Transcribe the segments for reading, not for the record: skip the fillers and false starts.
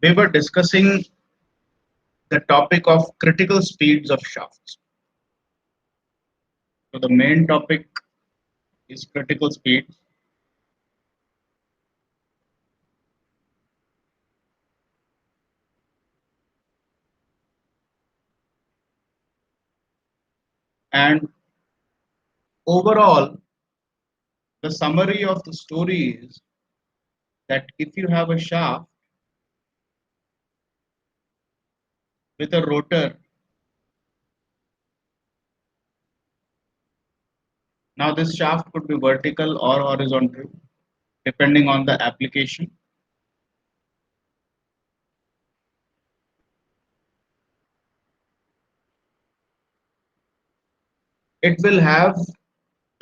We were discussing the topic of critical speeds of shafts. So the main topic is critical speed, and overall the summary of the story is that if you have a shaft with a rotor, now this shaft could be vertical or horizontal depending on the application. It will have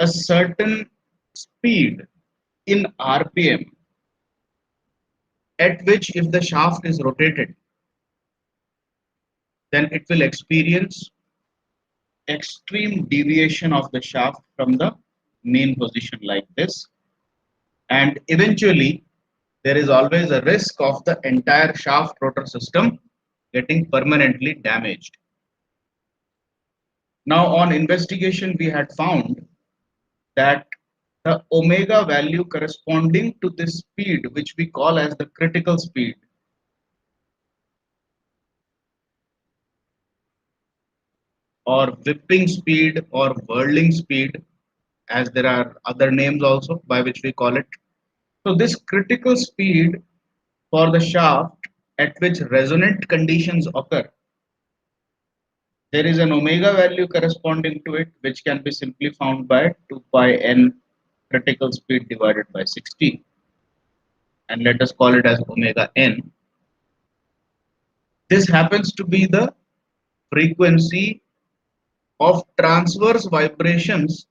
a certain speed in RPM at which if the shaft is rotated, then it will experience extreme deviation of the shaft from the main position like this, and eventually there is always a risk of the entire shaft rotor system getting permanently damaged. Now on investigation we had found that the omega value corresponding to this speed, which we call as the critical speed, or whipping speed or whirling speed, as there are other names also by which we call it. So this critical speed for the shaft at which resonant conditions occur, there is an omega value corresponding to it, which can be simply found by 2 pi n critical speed divided by 60, and let us call it as omega n. This happens to be the frequency of transverse vibrations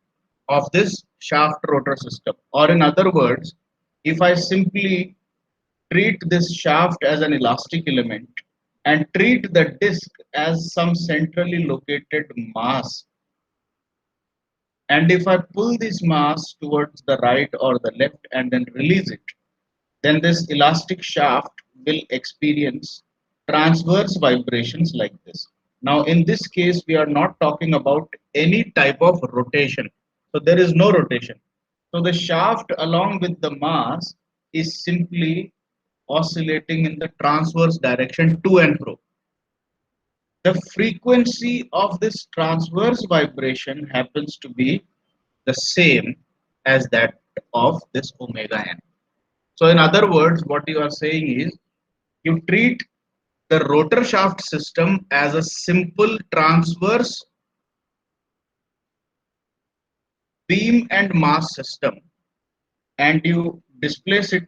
of this shaft rotor system. Or in other words, if I simply treat this shaft as an elastic element and treat the disc as some centrally located mass, and if I pull this mass towards the right or the left and then release it, then this elastic shaft will experience transverse vibrations like this. Now, in this case, we are not talking about any type of rotation. So there is no rotation. So the shaft along with the mass is simply oscillating in the transverse direction to and fro. The frequency of this transverse vibration happens to be the same as that of this omega n. So in other words, what you are saying is you treat the rotor shaft system as a simple transverse beam and mass system, and you displace it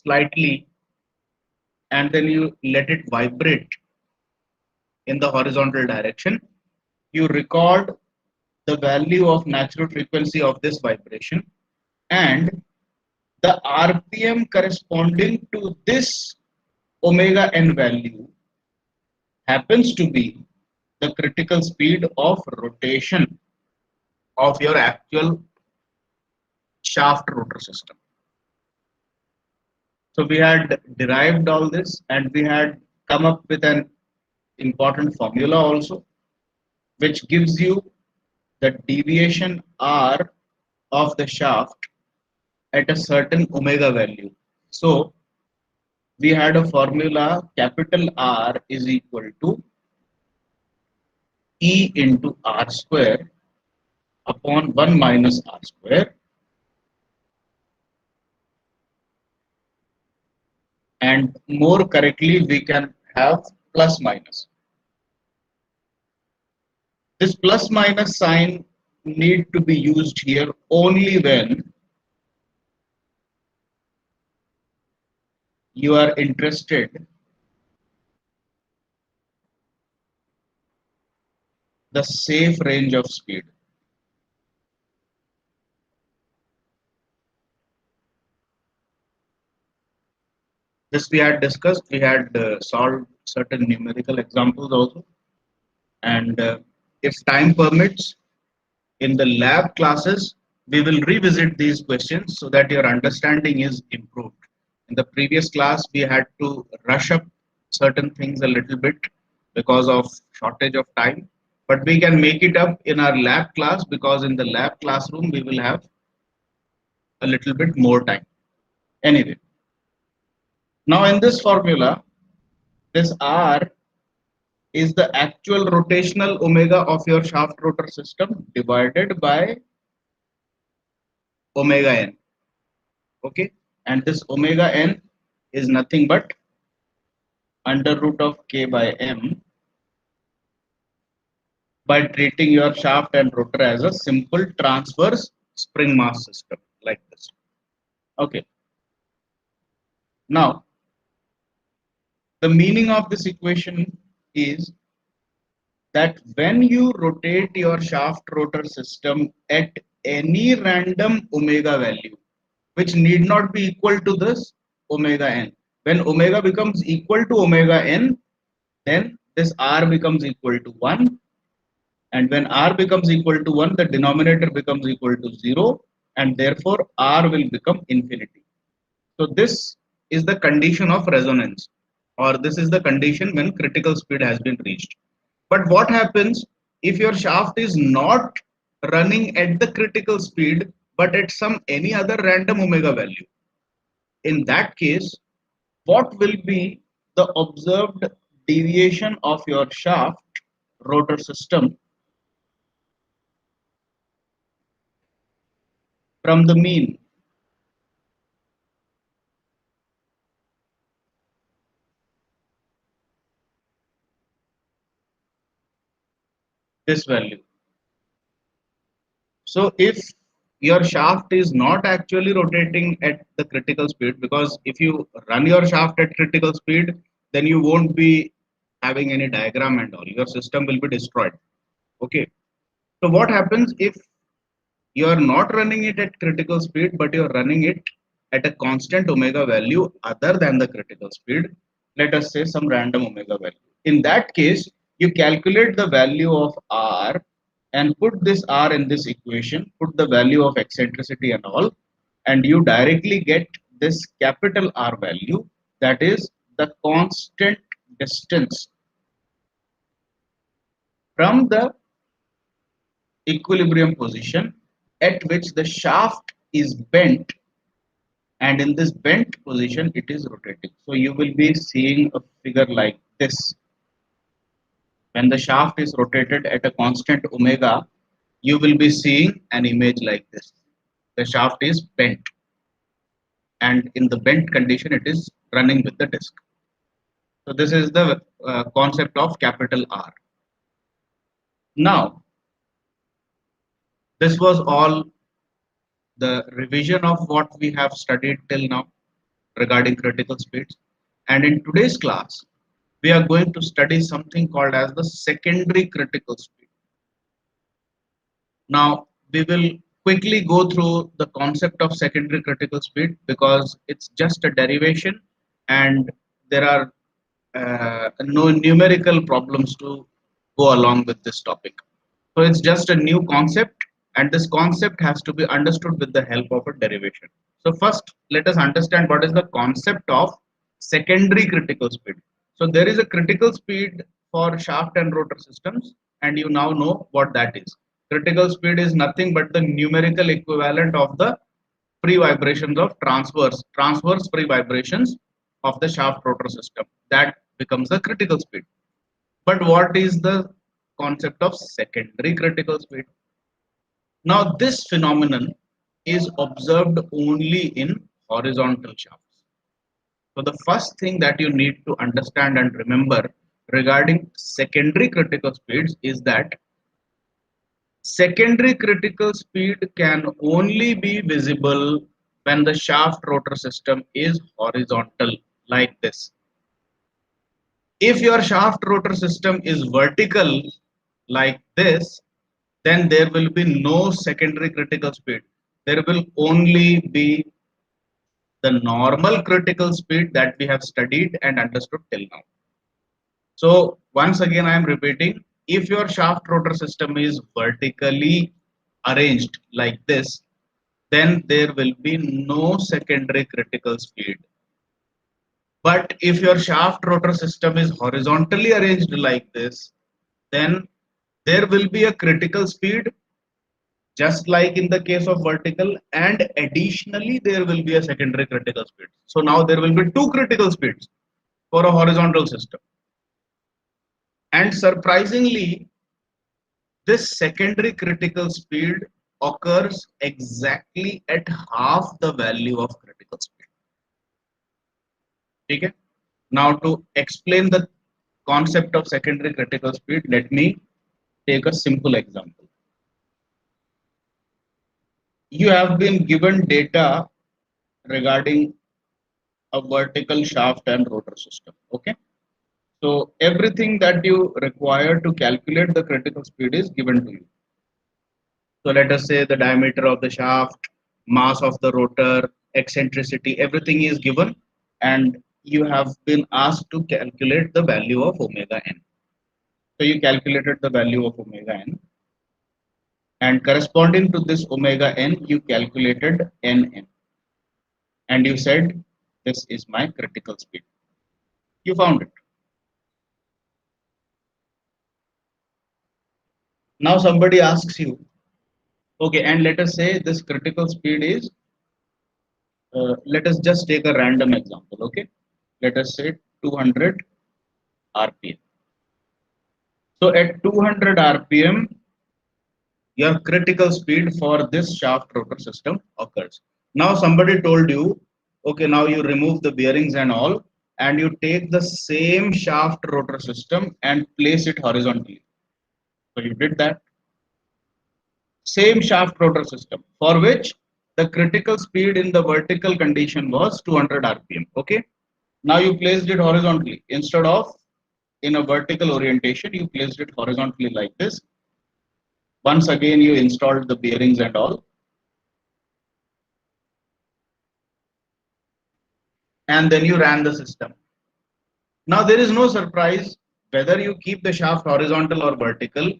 slightly and then you let it vibrate in the horizontal direction. You record the value of natural frequency of this vibration, and the RPM corresponding to this omega n value happens to be the critical speed of rotation of your actual shaft rotor system. So we had derived all this and we had come up with an important formula also, which gives you the deviation R of the shaft at a certain omega value. So we had a formula capital R is equal to E into R square upon 1 minus R square, and more correctly we can have plus minus. This plus minus sign need to be used here only when you are interested the safe range of speed. This we had discussed, we had solved certain numerical examples also, and if time permits, in the lab classes, we will revisit these questions so that your understanding is improved. In the previous class, we had to rush up certain things a little bit because of shortage of time, but we can make it up in our lab class because in the lab classroom we will have a little bit more time. Anyway, now in this formula, this R is the actual rotational omega of your shaft rotor system divided by omega n. Okay, and this omega n is nothing but under root of k by m by treating your shaft and rotor as a simple transverse spring mass system like this. Okay, now the meaning of this equation is that when you rotate your shaft rotor system at any random omega value, which need not be equal to this omega n. When omega becomes equal to omega n, then this r becomes equal to 1. And when r becomes equal to 1, the denominator becomes equal to 0. And therefore, r will become infinity. So this is the condition of resonance, or this is the condition when critical speed has been reached. But what happens if your shaft is not running at the critical speed, but at some any other random omega value? In that case, what will be the observed deviation of your shaft rotor system from the mean? This value. So if your shaft is not actually rotating at the critical speed, because if you run your shaft at critical speed, then you won't be having any diagram and all. Your system will be destroyed. Okay. So what happens if you are not running it at critical speed, but you're running it at a constant omega value other than the critical speed? Let us say some random omega value. In that case, you calculate the value of R and put this R in this equation, put the value of eccentricity and all, and you directly get this capital R value, that is the constant distance from the equilibrium position at which the shaft is bent, and in this bent position it is rotating. So you will be seeing a figure like this. When the shaft is rotated at a constant omega, you will be seeing an image like this. The shaft is bent, and in the bent condition it is running with the disc. So this is the concept of capital R. Now this was all the revision of what we have studied till now regarding critical speeds. And in today's class, we are going to study something called as the secondary critical speed. Now, we will quickly go through the concept of secondary critical speed because it's just a derivation and there are no numerical problems to go along with this topic. So it's just a new concept, and this concept has to be understood with the help of a derivation. So first, let us understand what is the concept of secondary critical speed. So there is a critical speed for shaft and rotor systems, and you now know what that is. Critical speed is nothing but the numerical equivalent of the free vibrations of transverse free vibrations of the shaft rotor system. That becomes the critical speed. But what is the concept of secondary critical speed? Now, this phenomenon is observed only in horizontal shafts. So, the first thing that you need to understand and remember regarding secondary critical speeds is that secondary critical speed can only be visible when the shaft rotor system is horizontal like this. If your shaft rotor system is vertical like this, then there will be no secondary critical speed. There will only be the normal critical speed that we have studied and understood till now. So once again, I am repeating, if your shaft rotor system is vertically arranged like this, then there will be no secondary critical speed. But if your shaft rotor system is horizontally arranged like this, then there will be a critical speed just like in the case of vertical, and additionally there will be a secondary critical speed. So now there will be two critical speeds for a horizontal system. And surprisingly, this secondary critical speed occurs exactly at half the value of critical speed. Okay? Now to explain the concept of secondary critical speed, let me take a simple example. You have been given data regarding a vertical shaft and rotor system. Okay. So everything that you require to calculate the critical speed is given to you. So let us say the diameter of the shaft, mass of the rotor, eccentricity, everything is given, and you have been asked to calculate the value of omega n. So you calculated the value of omega n, and corresponding to this omega n, you calculated nn, and you said this is my critical speed. You found it. Now somebody asks you, okay, and let us say this critical speed is, let us just take a random example, okay? Let us say 200 RPM. So at 200 RPM, your critical speed for this shaft rotor system occurs. Now somebody told you, okay, now you remove the bearings and all, and you take the same shaft rotor system and place it horizontally. So you did that. Same shaft rotor system for which the critical speed in the vertical condition was 200 rpm. Okay, now you placed it horizontally instead of in a vertical orientation, you placed it horizontally like this. Once again you installed the bearings and all, and then you ran the system. Now there is no surprise whether you keep the shaft horizontal or vertical,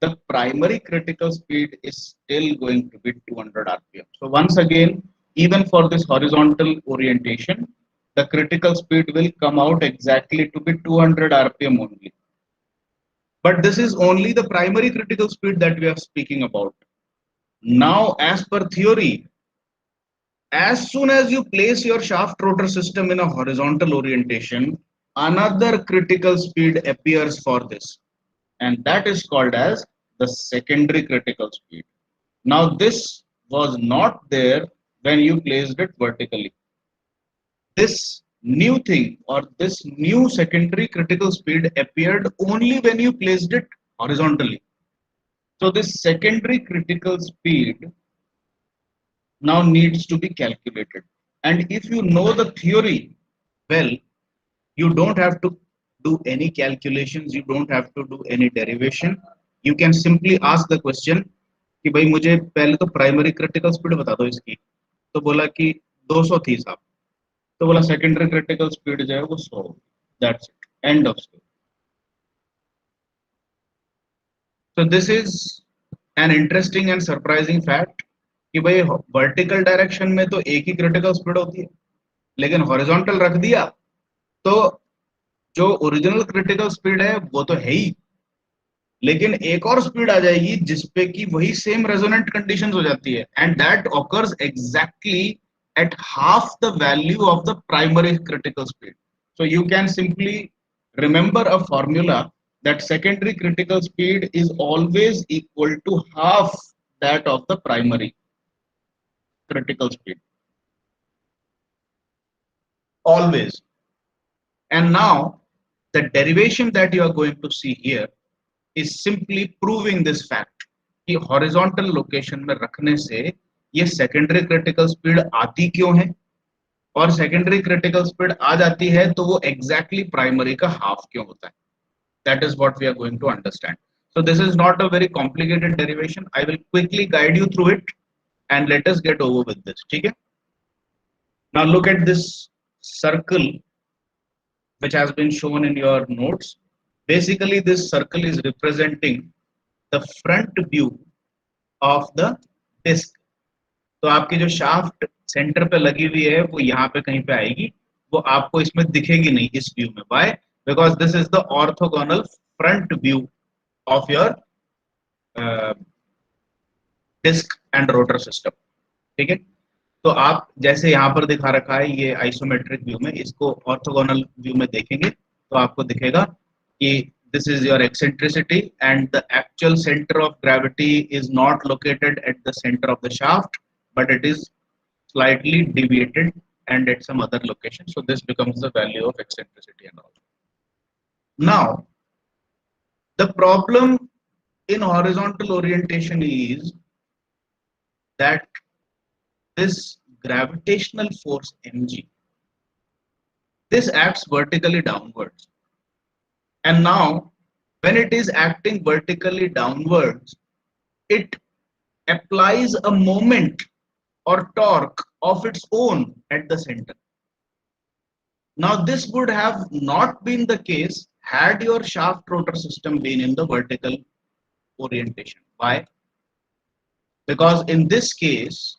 the primary critical speed is still going to be 200 rpm. So once again, even for this horizontal orientation, the critical speed will come out exactly to be 200 rpm only. But this is only the primary critical speed that we are speaking about. Now, as per theory, as soon as you place your shaft rotor system in a horizontal orientation, another critical speed appears for this, and that is called as the secondary critical speed. Now, this was not there when you placed it vertically. This new thing or this new secondary critical speed appeared only when you placed it horizontally. So, this secondary critical speed now needs to be calculated. And if you know the theory well, you don't have to do any calculations, you don't have to do any derivation. You can simply ask the question कि भाई मुझे पहले तो primary critical speed बता दो इसकी, तो बोला कि 200 थी साहब, तो बोला सेकेंडरी क्रिटिकल स्पीड जो है वो 100, that's it, end of story. So this is an interesting and surprising fact कि भाई वर्टिकल डायरेक्शन में तो एक ही क्रिटिकल स्पीड होती है, लेकिन हॉरिजॉन्टल रख दिया तो जो ओरिजिनल क्रिटिकल स्पीड है वो तो है ही, लेकिन एक और स्पीड आ जाएगी जिसपे कि वही सेम रेजोनेंट कंडीशंस हो जाती है, and that occurs exactly at half the value of the primary critical speed. So you can simply remember a formula that secondary critical speed is always equal to half that of the primary critical speed. Always. And now the derivation that you are going to see here is simply proving this fact कि horizontal location में रखने से ये secondary critical speed आती क्यों है, और secondary critical speed आ जाती है तो वो exactly primary का half क्यों होता है. That is what we are going to understand. So this is not a very complicated derivation. I will quickly guide you through it and let us get over with this. ठीक है? Now look at this circle which has been shown in your notes. Basically, this circle is representing the front view of the disc. तो आपकी जो shaft centre पे लगी हुई है वो यहाँ पे कहीं पे आएगी, वो आपको इसमें दिखेगी नहीं इस व्यू में. Why? Because this is the orthogonal front view of your disc and rotor system. ठीक है. तो आप जैसे यहाँ पर दिखा रखा है ये आइसोमेट्रिक व्यू में, इसको ऑर्थोगोनल व्यू में देखेंगे तो आपको दिखेगा कि this is your eccentricity and the actual centre of gravity is not located at the centre of the shaft but it is slightly deviated and at some other location. So this becomes the value of eccentricity and all. Now, the problem in horizontal orientation is that this gravitational force mg, this acts vertically downwards. And now, when it is acting vertically downwards, it applies a moment or torque of its own at the center. Now, this would have not been the case had your shaft rotor system been in the vertical orientation. Why? Because in this case,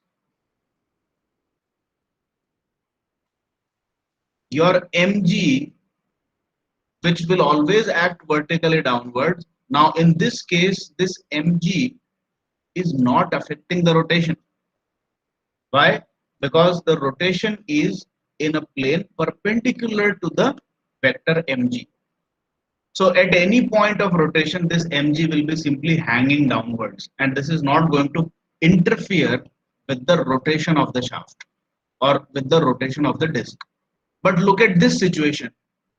your mg, which will always act vertically downwards, now in this case, this mg is not affecting the rotation. Why? Because the rotation is in a plane perpendicular to the vector mg. So at any point of rotation, this mg will be simply hanging downwards, and this is not going to interfere with the rotation of the shaft or with the rotation of the disc. But look at this situation.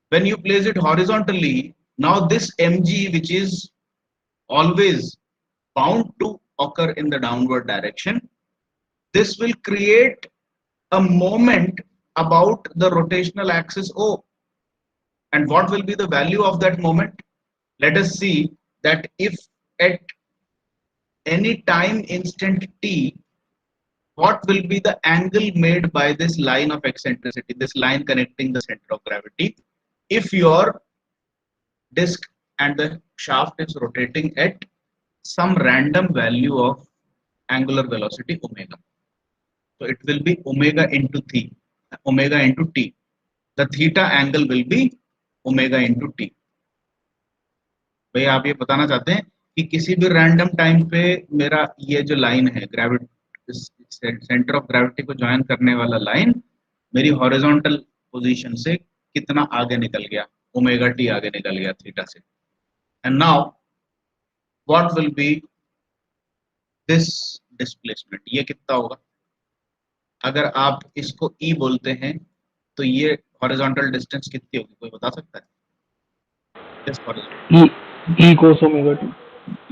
When you place it horizontally, now this mg, which is always bound to occur in the downward direction, this will create a moment about the rotational axis O. And what will be the value of that moment? Let us see that if at any time instant t, what will be the angle made by this line of eccentricity, this line connecting the center of gravity, if your disk and the shaft is rotating at some random value of angular velocity omega. So it will be omega into omega into t. The theta angle will be omega into t. भाई आप ये बताना चाहते हैं कि किसी भी random time पे मेरा ये जो लाइन है ग्रेविटी, सेंटर ऑफ ग्रेविटी को ज्वाइन करने वाला लाइन मेरी हॉरिजॉन्टल पोजीशन से कितना आगे निकल गया, ओमेगा टी आगे निकल गया थीटा से. And now what will be this displacement, ये कितना होगा? अगर आप इसको ई बोलते हैं तो ये हॉरिजॉन्टल डिस्टेंस कितनी होगी, कोई बता सकता है? ई cos ओमेगा टी.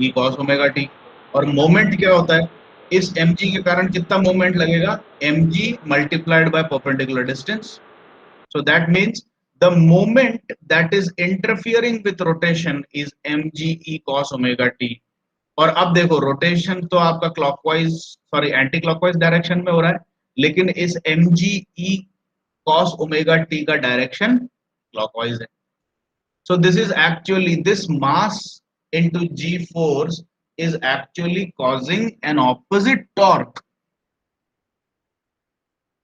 ई cos ओमेगा टी. और मोमेंट क्या होता है? इस mg के कारण कितना मोमेंट लगेगा? mg multiplied by perpendicular distance. So that means the moment that is interfering with rotation is mg e cos omega t. और अब देखो रोटेशन तो आपका clockwise sorry anti clockwise direction में हो रहा है, लेकिन इस mg e cos omega t का डायरेक्शन क्लॉकवाइज है. So this is actually, this mass into g force is actually causing an opposite torque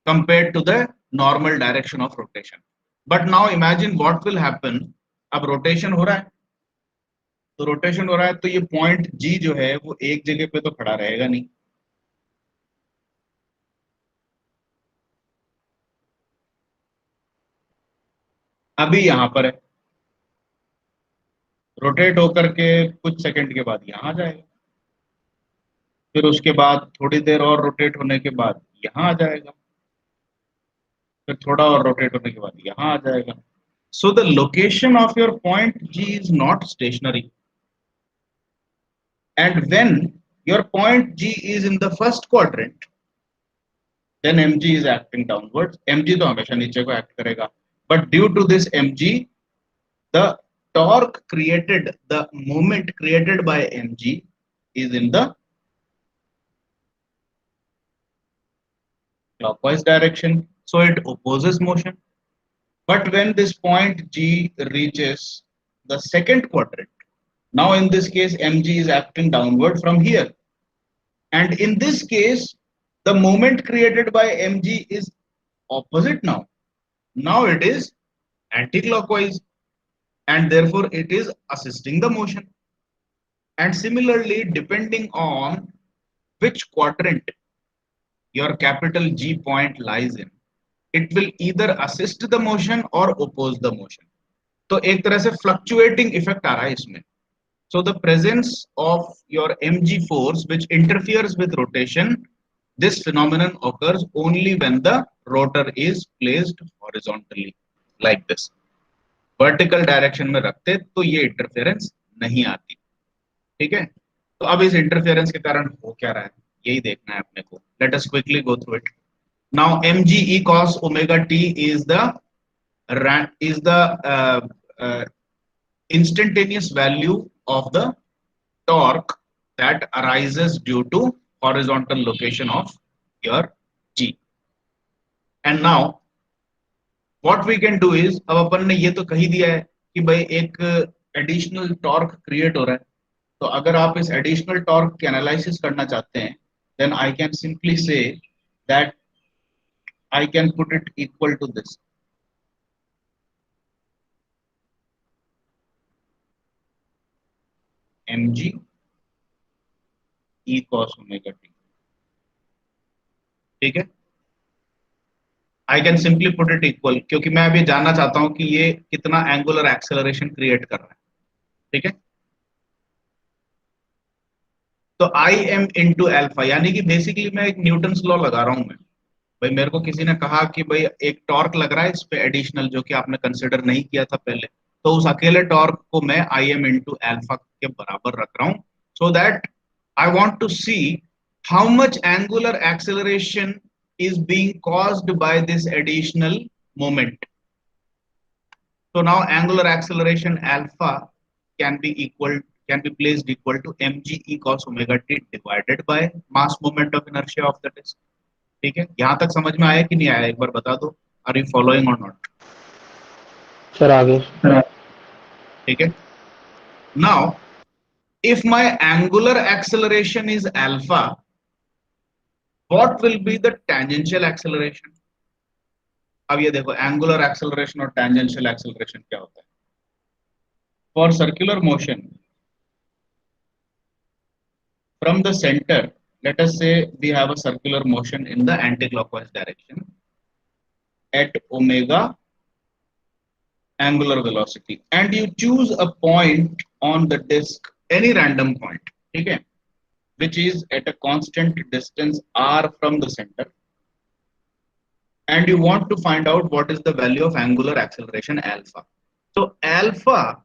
compared to the normal direction of rotation. But now imagine what will happen. अब rotation हो रहा है, तो rotation हो रहा है तो ये पॉइंट g जो है वो एक जगह पे तो खड़ा रहेगा नहीं. अभी यहां पर है, रोटेट होकर के कुछ सेकंड के बाद यहां आ जाएगा, फिर उसके बाद थोड़ी देर और रोटेट होने के बाद यहां आ जाएगा, फिर थोड़ा और रोटेट होने के बाद यहां आ जाएगा. So the location of your point G is not stationary, and when your point G is in the first quadrant, then mg is acting downwards. mg तो हमेशा नीचे को act करेगा, but due to this mg, the torque created, the moment created by mg is in the clockwise direction, so it opposes motion. But when this point G reaches the second quadrant, now in this case mg is acting downward from here, and in this case the moment created by mg is opposite now. Now it is anti-clockwise, and therefore it is assisting the motion. And similarly, depending on which quadrant your capital G point lies in, it will either assist the motion or oppose the motion. तो एक तरह से fluctuating effect आ रहा है इसमें. So the presence of your mg force which interferes with rotation, this phenomenon occurs only when the rotor is placed horizontally like this. Vertical direction में रखते तो ये interference नहीं आती. ठीक है, तो अब इस इंटरफेरेंस के कारण हो क्या रहा है यही देखना है अपने को. Let us quickly go through it. Now mge cos omega t is the uh, instantaneous value of the torque that arises due to horizontal location of your g. And now what we can do is, अब अपन ने ये तो कही दिया है कि भाई एक एडिशनल टॉर्क क्रिएट हो रहा है. तो अगर आप इस एडिशनल टॉर्क के एनालिसिस करना चाहते हैं, then I can simply say that I can put it equal to this. mg e cos omega t. ठीक है, I can simply put it equal क्योंकि मैं अभी जानना चाहता हूं कि ये कितना एंगुलर एक्सेलरेशन क्रिएट कर रहा है. ठीक है, तो आई एम इंटू एल्फा, यानी कि बेसिकली मैं एक न्यूटन्स लॉ लगा रहा हूं. मैं भाई मेरे को किसी ने कहा कि भाई एक टॉर्क लग रहा है इस पे एडिशनल जो कि आपने कंसिडर नहीं किया था पहले, तो उस अकेले टॉर्क को मैं आई एम इंटू एल्फा के बराबर रख रहा हूं, so that I want to see how much angular acceleration is being caused by this additional moment. So now angular acceleration alpha can be placed equal to mg e cos omega t divided by mass moment of inertia of the disk. ठीक है, यहां तक समझ में आया कि नहीं आया, एक बार बता दो. आर यू फॉलोइंग और नॉट? सर आगे. ठीक है, now if my angular acceleration is alpha, what will be the tangential acceleration? अब ये देखो एंगुलर एक्सेलरेशन और टेंजेंशियल एक्सेलरेशन क्या होता है. For circular motion from the center, let us say we have a circular motion in the anti-clockwise direction at omega angular velocity, and you choose a point on the disk, any random point, okay, which is at a constant distance r from the center, and you want to find out what is the value of angular acceleration alpha. So alpha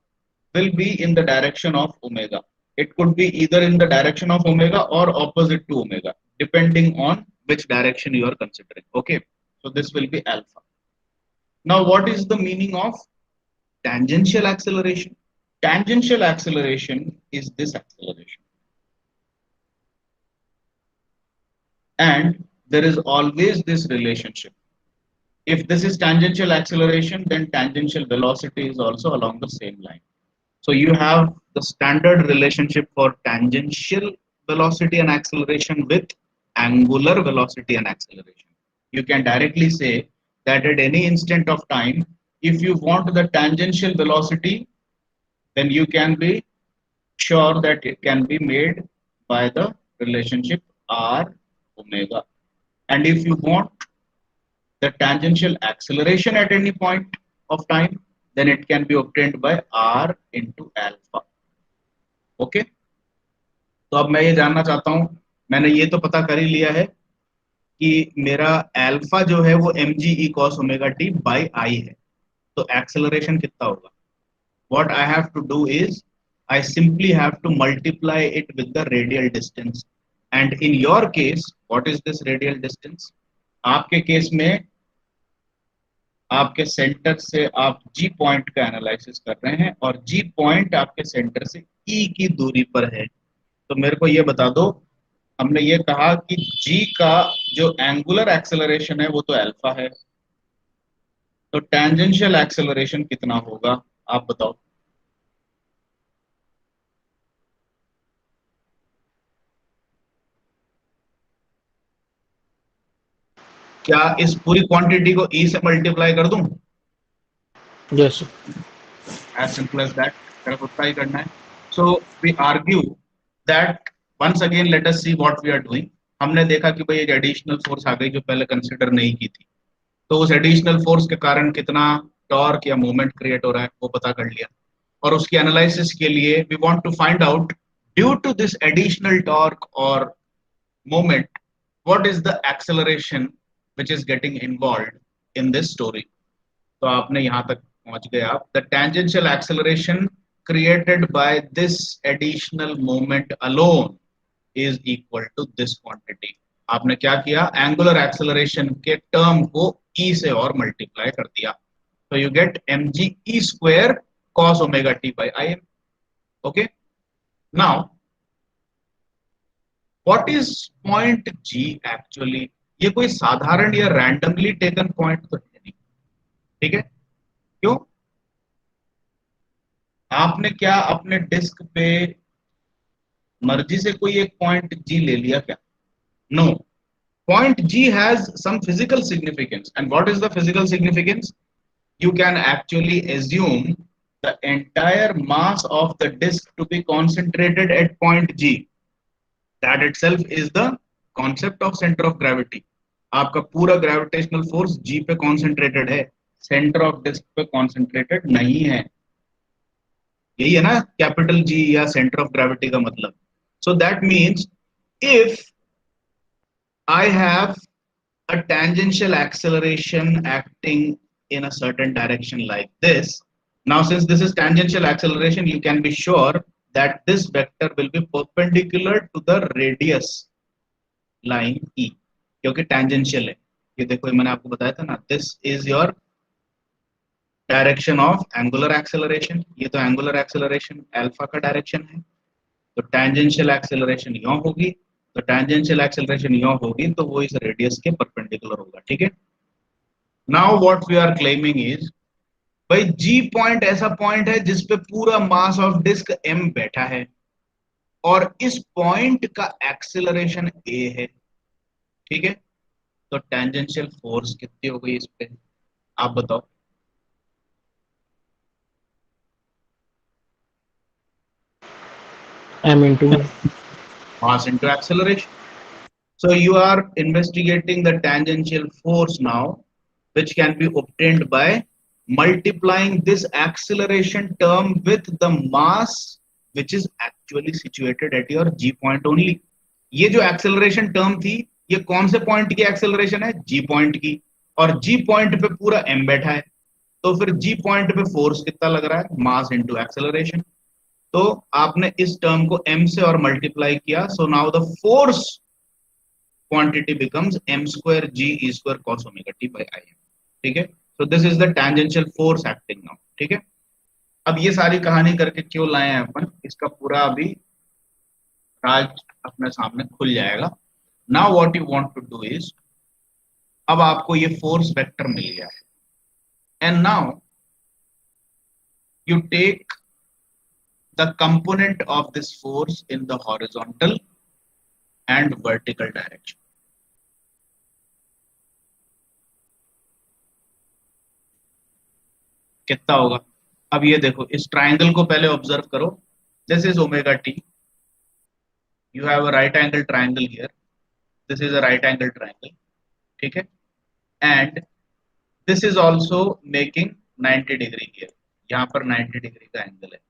will be in the direction of omega. It could be either in the direction of omega or opposite to omega, depending on which direction you are considering. Okay, so this will be alpha. Now what is the meaning of tangential acceleration? Tangential acceleration is this acceleration, and there is always this relationship. If this is tangential acceleration, then tangential velocity is also along the same line. So you have the standard relationship for tangential velocity and acceleration with angular velocity and acceleration. You can directly say that at any instant of time, if you want the tangential velocity, then you can be sure that it can be made by the relationship r omega. And if you want the tangential acceleration at any point of time, then it can be obtained by r into alpha. Okay, तो अब मैं ये जानना चाहता हूं, मैंने ये तो पता कर ही लिया है कि मेरा अल्फा जो है वो mg e cos omega t by I है, तो एक्सेलरेशन कितना होगा? What I have to do is I simply have to multiply it with the radial distance. And in your case, what is this radial distance? आपके case में आपके centre से आप जी point का एनालिसिस कर रहे हैं और जी पॉइंट आपके सेंटर से ई की दूरी पर है. तो मेरे को ये बता दो, हमने ये कहा कि जी का जो एंगुलर एक्सेलरेशन है वो तो अल्फा है, तो टेंजेंशियल एक्सेलरेशन कितना होगा आप बताओ. क्या इस पूरी क्वांटिटी को ई से मल्टीप्लाई कर दूं? Yes, sir. As simple as that. सिर्फ उतना ही करना है. So we argue that once again let us see what we are doing. हमने देखा कि भाई एक एडिशनल फोर्स आ गई जो पहले कंसिडर नहीं की थी. तो उस एडिशनल फोर्स के कारण कितना टॉर्क या मूवमेंट क्रिएट हो रहा है वो पता कर लिया. और उसकी एनालिसिस के लिए we want to find out due to this additional torque और moment, what is the acceleration which is getting involved in this story. तो आपने यहां तक पहुंच गए आप. The tangential acceleration created by this additional moment alone is equal to this quantity. आपने क्या किया, एंगुलर एक्सेलरेशन के टर्म को e से और मल्टीप्लाई कर दिया. तो you get mg e square cos omega t by im. Okay, now what is point G actually. ये कोई साधारण या रैंडमली टेकन पॉइंट तो है नहीं. ठीक है, क्यों? आपने क्या अपने डिस्क पे मर्जी से कोई एक पॉइंट जी ले लिया क्या? No. Point G has some physical significance. And what is the physical significance? you can actually assume the entire mass of the disk to be concentrated at point G. That itself is the concept of center of gravity. आपका पूरा gravitational force G पे concentrated है, centre of disc पे concentrated नहीं है. यही है ना कैपिटल G या सेंटर ऑफ ग्रेविटी का मतलब. So that means if I have a tangential acceleration acting in a certain direction like this. Now, since this is tangential acceleration, you can be sure that this vector will be perpendicular to the radius line E, क्योंकि tangential है. ये देखो, ये मैंने आपको बताया था ना, this is your direction of angular acceleration. ये तो angular acceleration alpha का direction है. तो tangential acceleration यहाँ होगी, तो tangential acceleration यहाँ होगी, तो वो इस radius के perpendicular होगा. ठीक है. Now what we are claiming is, भाई G पॉइंट ऐसा पॉइंट है जिसपे पूरा मास ऑफ डिस्क M बैठा है और इस पॉइंट का एक्सेलरेशन A है. ठीक है, तो टेंजेंशियल फोर्स कितनी हो गई इस पे, आप बताओ. M into mass into acceleration. So you are investigating the tangential force now, which can be obtained by multiplying this acceleration term with the mass which is actually situated at your G point only. ये जो acceleration term थी, ये कौन से point की acceleration है? G point की. और G point पे पूरा m बैठा है, तो फिर G point पे force कितना लग रहा है? Mass into acceleration. तो आपने इस term को m से और multiply किया. So now the force quantity becomes m square g e square cos omega t by im. ठीक है, so this is the tangential force acting now. ठीक है, अब ये सारी कहानी करके क्यों लाए हैं अपन, इसका पूरा अभी राज अपने सामने खुल जाएगा. now what you want to do is, अब आपको ये फोर्स वेक्टर मिल गया है, and now you take the component of this force in the horizontal and vertical direction. कितना होगा? अब ये देखो, इस ट्राइंगल को पहले ऑब्जर्व करो. This is omega T. You have a right angle triangle here. This is a right angle triangle. ठीक है, and this is also making 90 degree here. यहाँ पर 90 डिग्री का एंगल है.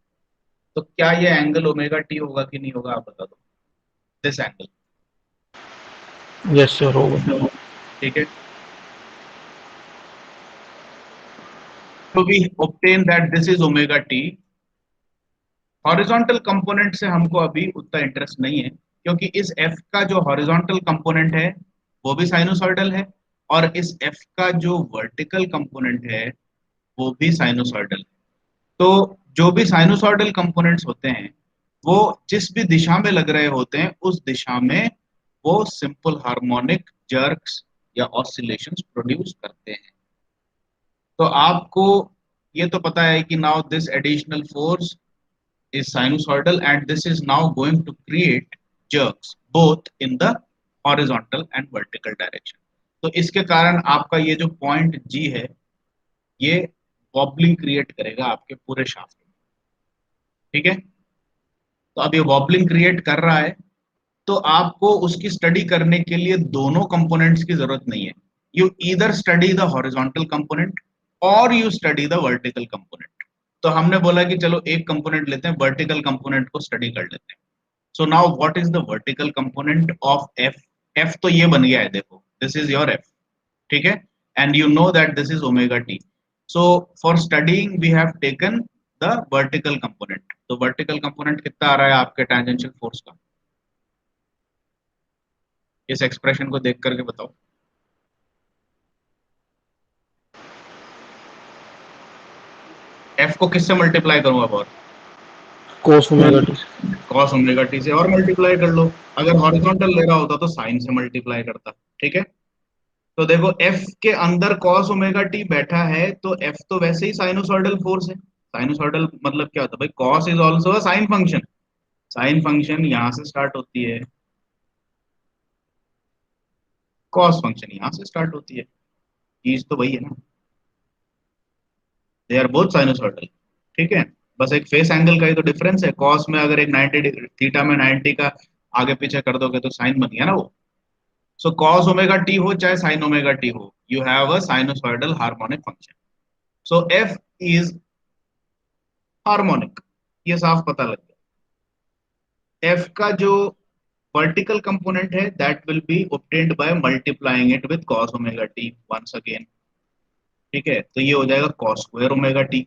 तो क्या ये एंगल ओमेगा टी होगा कि नहीं होगा, आप बता दो. This angle. yes sir होगा. ठीक है, तो we obtain that this is omega t. Horizontal component से हमको अभी उतना इंटरेस्ट नहीं है, क्योंकि इस f का जो हॉरिजॉन्टल कंपोनेंट है वो भी साइनोसॉइडल है, और इस f का जो वर्टिकल कंपोनेंट है वो भी साइनोसॉइडल है. तो जो भी साइनोसॉइडल कंपोनेंट्स होते हैं वो जिस भी दिशा में लग रहे होते हैं उस दिशा में वो सिंपल हार्मोनिक जर्क्स या ऑसिलेशंस प्रोड्यूस करते हैं. तो आपको ये तो पता है कि now this additional force is sinusoidal and this is now going to create jerks both in the horizontal and vertical direction. तो इसके कारण आपका ये जो पॉइंट G है ये वॉबलिंग क्रिएट करेगा आपके पूरे शाफ्ट में, ठीक है। तो अब ये वॉबलिंग क्रिएट कर रहा है, तो आपको उसकी स्टडी करने के लिए दोनों कंपोनेंट्स की जरूरत नहीं है। You either study the horizontal component और you study the vertical component. तो हमने बोला कि चलो एक कंपोनेंट लेते हैं, वर्टिकल कंपोनेंट को स्टडी कर लेते हैं। So now what is the vertical component of F? F तो ये बन गया है, देखो दिस इज योर एफ, ठीक है, and you know that this is omega t. So for studying we have taken the vertical component. तो vertical component कितना आ रहा है आपके टेंजेंशियल फोर्स का, इस एक्सप्रेशन को देख करके बताओ। एफ को किससे मल्टीप्लाई करूंगा और? cos omega T. Cos omega T से, और मल्टीप्लाई कर लो। अगर हॉरिजॉन्टल ले रहा होता तो साइन से मल्टीप्लाई करता, ठीक है। तो देखो एफ के अंदर कॉस ओमेगा टी बैठा है, तो एफ तो वैसे ही साइनोसॉइडल फोर्स है। साइनोसॉइडल मतलब क्या होता है भाई? Cos is also a sine function. Sine function यहां से स्टार्ट होती है, कॉस फंक्शन यहां से स्टार्ट होती है, चीज तो वही है ना, दे आर बोथ साइनोसॉइडल, ठीक है। बस एक फेस एंगल का ही तो डिफरेंस है। कॉस में अगर एक 90 डिग्री, थीटा में 90 का आगे पीछे कर दोगे तो साइन बन गया ना वो। सो कॉस ओमेगा टी हो चाहे साइन ओमेगा टी हो, you have a sinusoidal harmonic function. So F is harmonic, ये साफ पता लग गया। एफ का जो वर्टिकल कंपोनेंट है that will be obtained by multiplying it with cos omega t once again, ठीक है। तो ये हो जाएगा cos square omega t.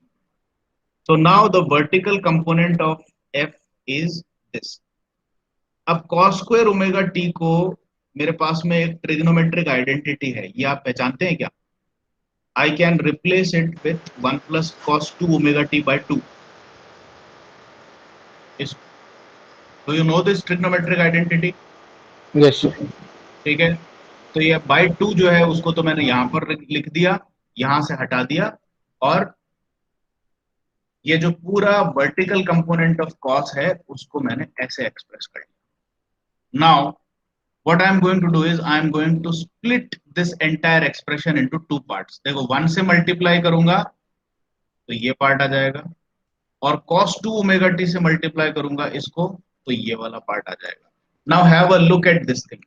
So now the vertical component of F is this. अब cos स्क्वायर ओमेगा टी को, मेरे पास में एक ट्रिग्नोमेट्रिक आइडेंटिटी है, ये आप पहचानते हैं क्या? I can replace it with 1 plus cos 2 omega t by 2. Is, do you know this trigonometric identity? Yes sir. ठीक है। तो ये बाई टू जो है उसको तो मैंने यहां पर लिख दिया, यहां से हटा दिया, और ये जो पूरा वर्टिकल कंपोनेंट ऑफ cos है उसको मैंने ऐसे एक्सप्रेस कर दिया। Now what I am going to do is I am going to split this entire expression into two parts। देखो 1 से मल्टीप्लाई करूंगा तो ये पार्ट आ जाएगा, और cos 2 ओमेगा टी से मल्टीप्लाई करूंगा इसको तो ये वाला पार्ट आ जाएगा। Now have a look at this thing.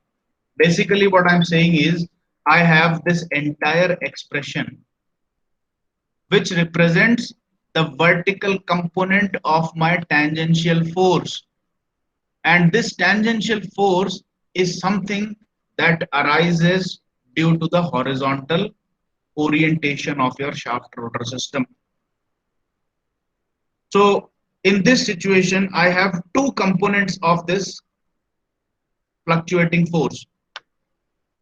Basically what I am saying is I have this entire expression which represents the vertical component of my tangential force, and this tangential force is something that arises due to the horizontal orientation of your shaft rotor system. So in this situation, I have two components of this fluctuating force.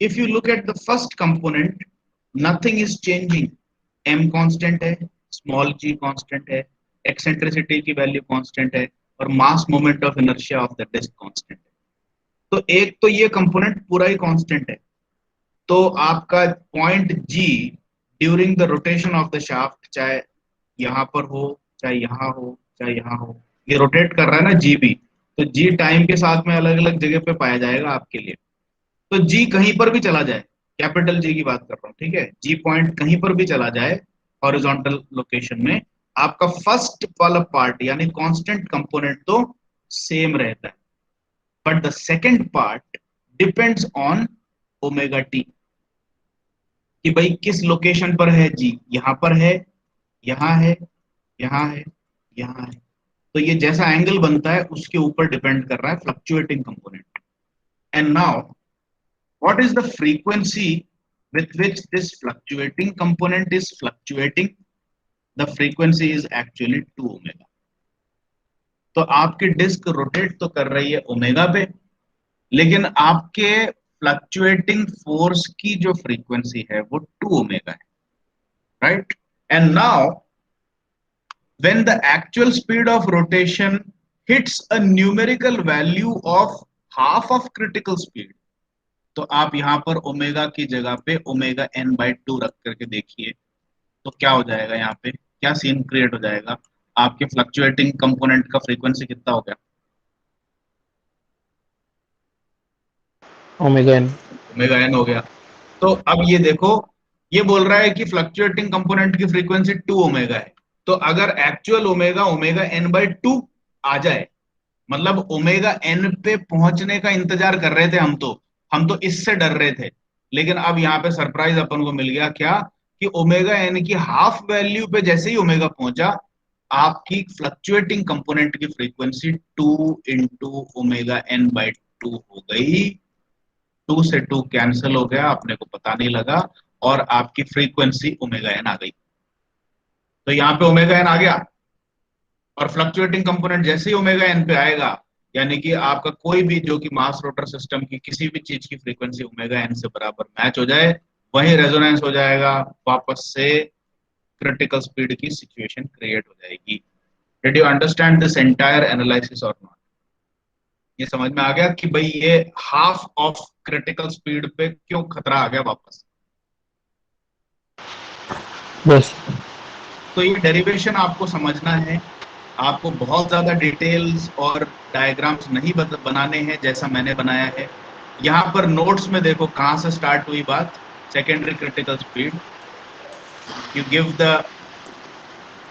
If you look at the first component, nothing is changing. M constant है, small g constant है, eccentricity की value constant है, और mass moment of inertia of the disk constant है। तो एक तो ये component पूरा ही constant है। तो आपका point G during the rotation of the shaft, चाहे यहाँ पर हो, चाहे यहाँ हो, चाहे यहाँ हो, ये रोटेट कर रहा है ना जी भी, तो जी टाइम के साथ में अलग अलग जगह पे पाया जाएगा आपके लिए। तो जी कहीं पर भी चला जाए, कैपिटल जी की बात कर रहा हूं, ठीक है, जी पॉइंट कहीं पर भी चला जाए हॉरिजॉन्टल लोकेशन में, आपका फर्स्ट वाला पार्ट यानी कांस्टेंट कंपोनेंट तो सेम रहता है, but the second part depends on omega T, कि भाई किस लोकेशन पर है जी, यहां पर है, यहां है, यहां है, यहां है। तो ये जैसा एंगल बनता है उसके ऊपर डिपेंड कर रहा है fluctuating component. And now what is the frequency with which this fluctuating component is fluctuating? The frequency is actually 2 omega। तो आपकी डिस्क रोटेट तो कर रही है ओमेगा पे, लेकिन आपके फ्लक्चुएटिंग फोर्स की जो फ्रीक्वेंसी है वो 2 ओमेगा है, right. And now when the actual speed of rotation hits a numerical value of half of critical speed, तो आप यहां पर ओमेगा की जगह पे ओमेगा एन बाई टू रख करके देखिए, तो क्या हो जाएगा, यहाँ पे क्या सीन क्रिएट हो जाएगा, आपके फ्लक्चुएटिंग कंपोनेंट का फ्रीक्वेंसी कितना हो गया, ओमेगा एन। ओमेगा एन हो गया। तो अब ये देखो, ये बोल रहा है कि फ्लक्चुएटिंग कंपोनेंट की फ्रीक्वेंसी 2 ओमेगा है। तो अगर actual omega omega N by 2 आ जाए, मतलब ओमेगा एन पे पहुंचने का इंतजार कर रहे थे हम तो इससे डर रहे थे। लेकिन अब यहाँ पे सरप्राइज अपन को मिल गया, क्या कि ओमेगा एन की हाफ वैल्यू पे जैसे ही ओमेगा पहुंचा, आपकी फ्लक्चुएटिंग कंपोनेंट की frequency 2 into omega N by 2 हो गई। 2 से 2 कैंसिल हो गया, अपने को पता नहीं लगा, और आपकी फ्रीक्वेंसी ओमेगा एन आ गई। तो यहाँ पे ओमेगा एन आ गया, और फ्लक्चुएटिंग कंपोनेंट जैसे ही ओमेगा एन पे आएगा, यानी कि आपका कोई भी जो कि मास रोटर सिस्टम की किसी भी चीज की फ्रीक्वेंसी ओमेगा एन से बराबर मैच हो जाए, वही रेजोनेंस हो जाएगा, वापस से क्रिटिकल स्पीड की सिचुएशन क्रिएट हो जाएगी। Did you understand this entire analysis और नॉट? ये समझ में आ गया कि भाई ये हाफ ऑफ क्रिटिकल स्पीड पे क्यों खतरा आ गया वापस? यस। तो ये डेरिवेशन आपको समझना है, आपको बहुत ज्यादा डिटेल्स और डायग्राम्स नहीं बनाने हैं जैसा मैंने बनाया है। यहाँ पर नोट्स में देखो कहाँ से स्टार्ट हुई बात, secondary critical speed. You give the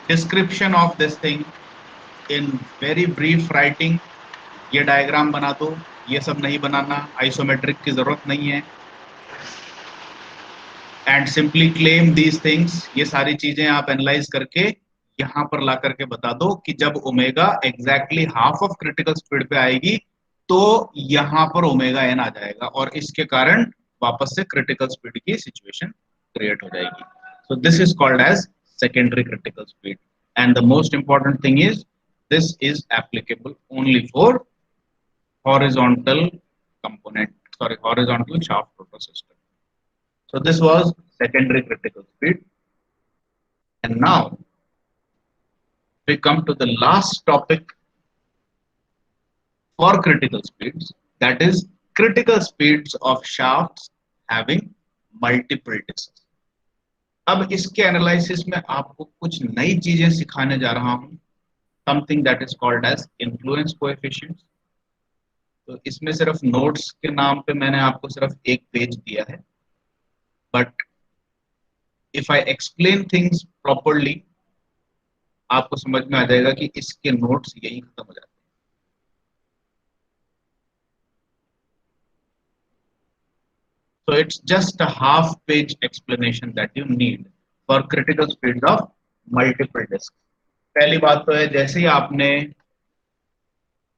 description of this thing in very brief writing. ये डायग्राम बना दो, ये सब नहीं बनाना, आइसोमेट्रिक की जरूरत नहीं है। And simply claim these things, ये सारी चीजें आप एनालाइज करके यहां पर ला करके बता दो कि जब omega exactly half of critical speed पे आएगी, तो यहां पर ओमेगा एन आ जाएगा, और इसके कारण वापस से क्रिटिकल स्पीड की सिचुएशन क्रिएट हो जाएगी। So this is called as secondary critical speed, and the most important thing is this is applicable only for horizontal component, sorry, horizontal shaft rotor system. So this was secondary critical speed. And now we come to the last topic for critical speeds, that is critical speeds of shafts having multiple disks. अब इसके analysis में आपको कुछ नई चीजें सिखाने जा रहा हूं, something that is called as influence coefficient. तो इसमें सिर्फ नोट्स के नाम पे मैंने आपको सिर्फ एक पेज दिया है, but if I explain things properly, आपको समझ में आ जाएगा कि इसके नोट्स यही खत्म हो जाते हैं। So it's just a half page explanation that you need for critical speeds of multiple disks. पहली बात तो है, जैसे ही आपने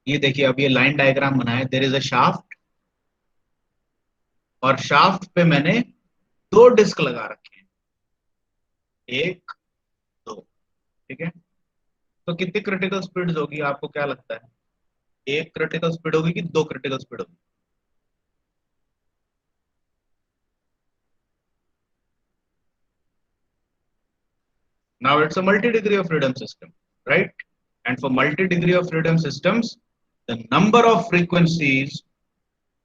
ये देखिए, अब ये लाइन डायग्राम बनाया, देयर इज अ शाफ्ट, और शाफ्ट पे मैंने दो डिस्क लगा रखे हैं, एक दो, ठीक है। तो कितनी क्रिटिकल स्पीड्स होगी आपको क्या लगता है? एक क्रिटिकल स्पीड होगी कि दो क्रिटिकल स्पीड होगी? Now it's a multi-degree of freedom system, right? And for multi-degree of freedom systems, the number of frequencies,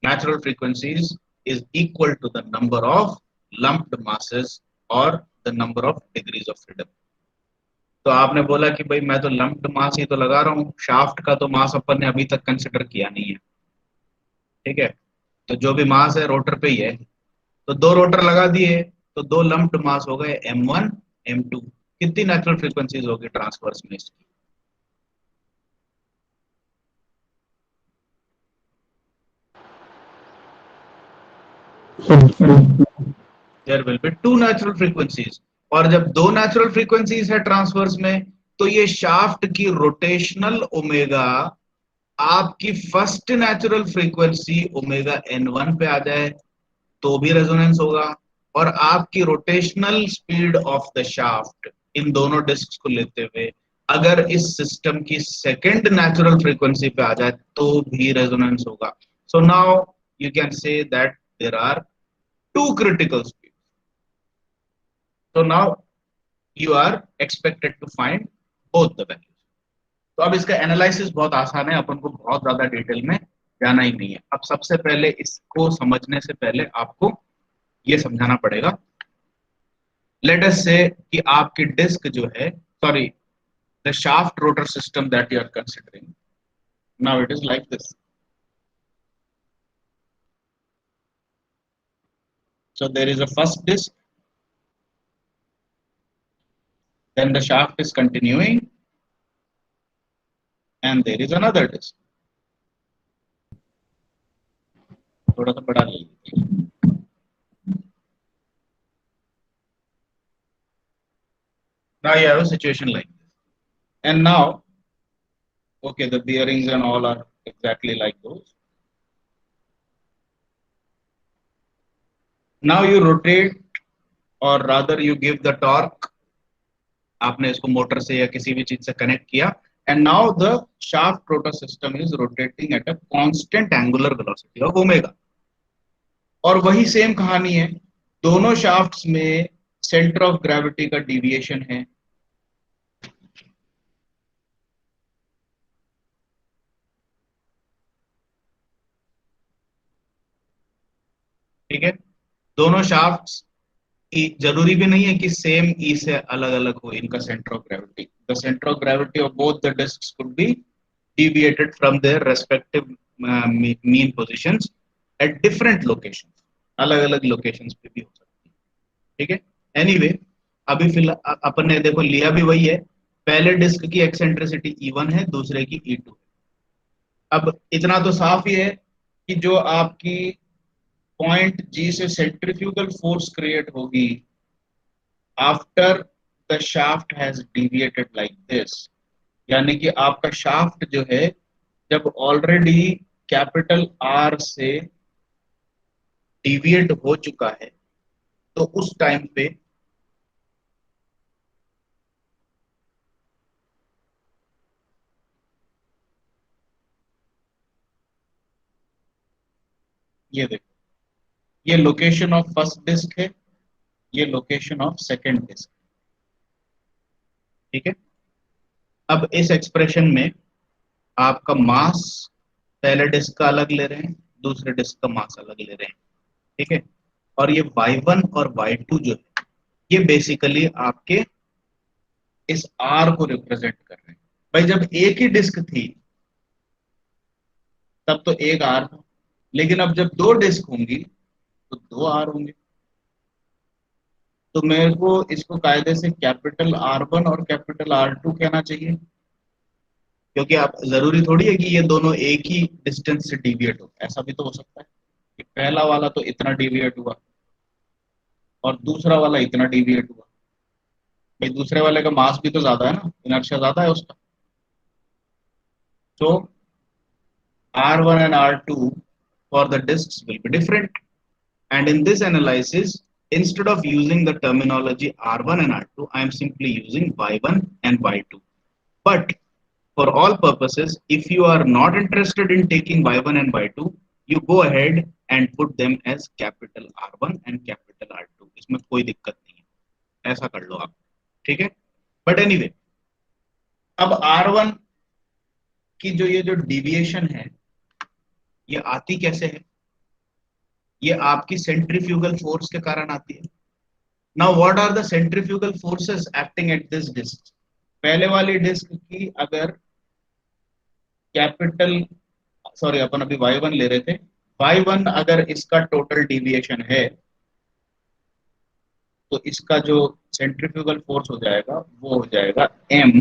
natural frequencies, is equal to the number of lumped masses or the number of degrees of freedom. तो आपने बोला कि भाई मैं तो lumped मास ही तो लगा रहा हूँ, शाफ्ट का तो मास अपन ने अभी तक कंसिडर किया नहीं है, ठीक है। तो जो भी मास है रोटर पे ही है, तो दो रोटर लगा दिए, तो दो लंप्ड मास हो गए m1 m2। कितनी नेचुरल फ्रीक्वेंसीज होगी ट्रांसवर्स में इसकी? There will be two natural frequencies, और जब दो नेचुरल फ्रीक्वेंसीज है ट्रांसवर्स में, तो ये शाफ्ट की रोटेशनल ओमेगा आपकी first natural frequency omega n1 पे आ जाए तो भी रेजोनेंस होगा, और आपकी rotational speed of the shaft in दोनों डिस्क को लेते हुए अगर इस सिस्टम की सेकंड नेचुरल फ्रीक्वेंसी पे आ जाए तो भी रेजोनेंस होगा। So now you can say that there are two critical speed. So now you are expected to find both the values. तो अब इसका एनालिसिस बहुत आसान है, अपन को बहुत ज्यादा डिटेल में जाना ही नहीं है। अब सबसे पहले इसको समझने से पहले आपको ये समझाना पड़ेगा। लेट अस से कि आपकी डिस्क जो है, sorry, the shaft rotor system that you are considering, now it is like this. So there is a first disk then the shaft is continuing and there is another disc. थोड़ा सा बड़ा ले लीजिए. Now you have a situation like this, and now, okay, the bearings and all are exactly like those. Now you rotate, or rather you give the torque. आपने इसको motor से या किसी भी चीज से कनेक्ट किया, and now the shaft rotor system is rotating at a constant angular velocity of omega. और वही सेम कहानी है, दोनों शाफ्ट्स में सेंटर ऑफ ग्रेविटी का डिविएशन है. ठीक है, दोनों शाफ्ट्स जरूरी भी नहीं है कि सेम ई से अलग अलग हो इनका centre of gravity. The centre of gravity of both the discs could be deviated from their respective mean positions at different locations. अलग अलग लोकेशंस पे भी हो सकती है. ठीक है, एनीवे अभी फिलहाल अपन ने देखो लिया भी वही है. पहले डिस्क की एक्सेंट्रिसिटी E1 है, दूसरे की E2 है. अब इतना तो साफ ही है कि जो आपकी पॉइंट G से सेंट्रीफ्यूगल फोर्स क्रिएट होगी after the shaft has deviated like this, यानी कि आपका शाफ्ट जो है जब ऑलरेडी कैपिटल R से डिविएट हो चुका है तो उस टाइम पे ये देखो, ये लोकेशन ऑफ फर्स्ट डिस्क है, ये लोकेशन ऑफ सेकंड डिस्क. ठीक है, अब इस एक्सप्रेशन में आपका मास पहले डिस्क का अलग ले रहे हैं, दूसरे डिस्क का मास अलग ले रहे हैं. ठीक है, और ये y1 और y2 जो है ये बेसिकली आपके इस r को रिप्रेजेंट कर रहे हैं. भाई जब एक ही डिस्क थी तब तो एक r था, लेकिन अब जब दो डिस्क होंगी तो दो r होंगे. तो मेरे को इसको कायदे से कैपिटल R1 और कैपिटल R2 कहना चाहिए, क्योंकि आप जरूरी थोड़ी है कि ये दोनों एक ही डिस्टेंस से डिविएट हो. ऐसा भी तो हो सकता है कि पहला वाला तो इतना डिविएट हुआ और दूसरा वाला इतना डिविएट हुआ. भाई दूसरे वाले का मास भी तो ज्यादा है ना, इनर्शिया ज्यादा है उसका. तो R1 and R2 for the disks will be different, and in this analysis instead of using the terminology R1 and R2 I am simply using Y1 and Y2. But for all purposes, if you are not interested in taking Y1 and Y2, you go ahead and put them as capital R1 and capital R2. इसमें कोई दिक्कत नहीं है, ऐसा कर लो आप. ठीक है, बट एनीवे अब R1 की ये जो डिविएशन है ये आती कैसे है? ये आपकी सेंट्रीफ्यूगल फोर्स के कारण आती है. Now what are the centrifugal forces acting at this disc? पहले वाली डिस्क की अगर कैपिटल सॉरी अपन अभी y1 ले रहे थे, y1 अगर इसका टोटल डिविएशन है तो इसका जो सेंट्रीफ्यूगल फोर्स हो जाएगा वो हो जाएगा m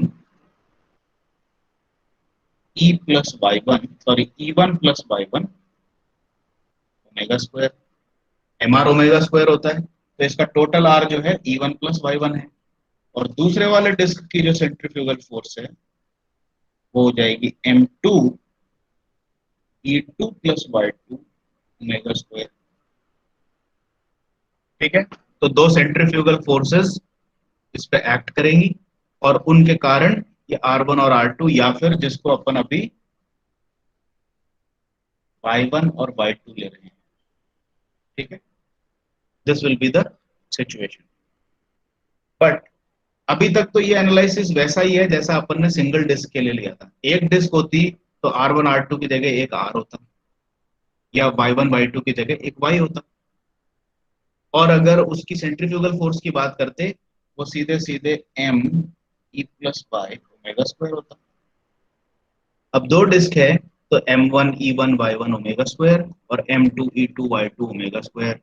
e plus y1 sorry e1 plus y1 omega square. mr omega square होता है, तो इसका टोटल r जो है e1 प्लस y1 है. और दूसरे वाले डिस्क की जो सेंट्रीफ्यूगल फोर्स है वो हो जाएगी m2 e2 plus y2 omega square. ठीक है, तो दो सेंट्रीफ्यूगल फोर्सेस इस पे एक्ट करेंगी और उनके कारण ये R1 और R2 या फिर जिसको अपन अभी Y1 और Y2 ले रहे हैं. ठीक है, this will be the situation. But अभी तक तो ये एनालिसिस वैसा ही है जैसा अपन ने सिंगल डिस्क के लिए लिया था. एक डिस्क होती तो R1 R2 की जगह एक R होता, या Y1 Y2 की जगह एक Y होता. और अगर उसकी सेंट्रीफ्यूगल फोर्स की बात करते वो सीधे सीधे m e plus y omega square होता. अब दो डिस्क है तो m1 e1 y1 omega square और m2 e2 y2 omega square,